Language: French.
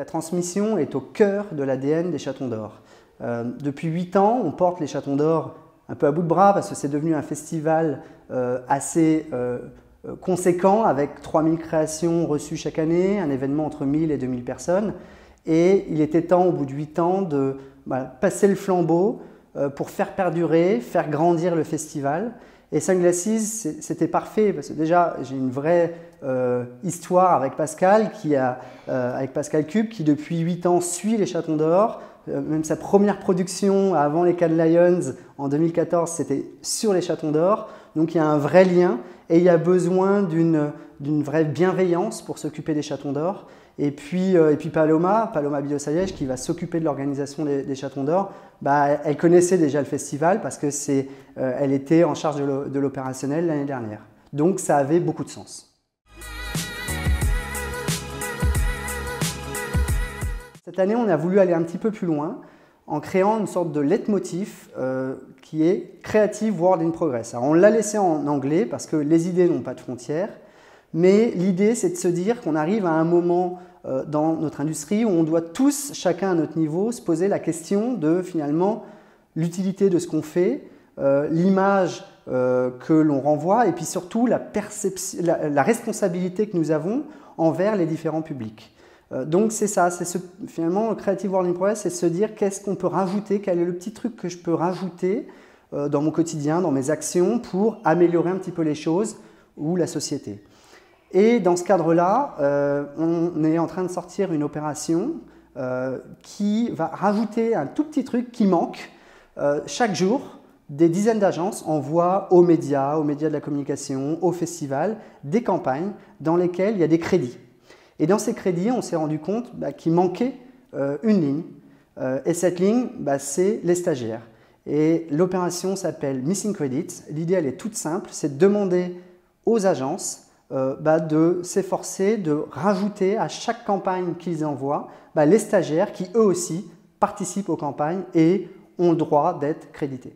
La transmission est au cœur de l'ADN des Chatons d'Or. Depuis 8 ans, on porte les Chatons d'Or un peu à bout de bras parce que c'est devenu un festival assez conséquent avec 3000 créations reçues chaque année, un événement entre 1000 et 2000 personnes. Et il était temps, au bout de 8 ans, de passer le flambeau pour faire perdurer, faire grandir le festival. Et Sunglasses, c'était parfait parce que déjà, j'ai une vraie histoire avec Pascal, avec Pascal Cube, qui depuis 8 ans suit les Chatons d'Or. Même sa première production avant les Cannes Lions en 2014, c'était sur les Chatons d'Or. Donc il y a un vrai lien et il y a besoin d'une vraie bienveillance pour s'occuper des Chatons d'Or. Et puis Paloma Biosayej, qui va s'occuper de l'organisation des Chatons d'Or, elle connaissait déjà le festival parce qu'elle était en charge de l'opérationnel l'année dernière. Donc ça avait beaucoup de sens. Cette année, on a voulu aller un petit peu plus loin en créant une sorte de leitmotiv qui est Creative World in Progress. Alors, on l'a laissé en anglais parce que les idées n'ont pas de frontières, mais l'idée c'est de se dire qu'on arrive à un moment dans notre industrie où on doit tous, chacun à notre niveau, se poser la question de finalement l'utilité de ce qu'on fait, l'image que l'on renvoie et puis surtout la responsabilité que nous avons envers les différents publics. Donc c'est ça, finalement le Creative World in Progress, c'est se dire qu'est-ce qu'on peut rajouter, quel est le petit truc que je peux rajouter dans mon quotidien, dans mes actions pour améliorer un petit peu les choses ou la société. Et dans ce cadre-là, on est en train de sortir une opération qui va rajouter un tout petit truc qui manque. Chaque jour, des dizaines d'agences envoient aux médias de la communication, aux festivals, des campagnes dans lesquelles il y a des crédits. Et dans ces crédits, on s'est rendu compte qu'il manquait une ligne. Et cette ligne, c'est les stagiaires. Et l'opération s'appelle Missing Credits. L'idée, elle est toute simple, c'est de demander aux agences de s'efforcer de rajouter à chaque campagne qu'ils envoient les stagiaires qui, eux aussi, participent aux campagnes et ont le droit d'être crédités.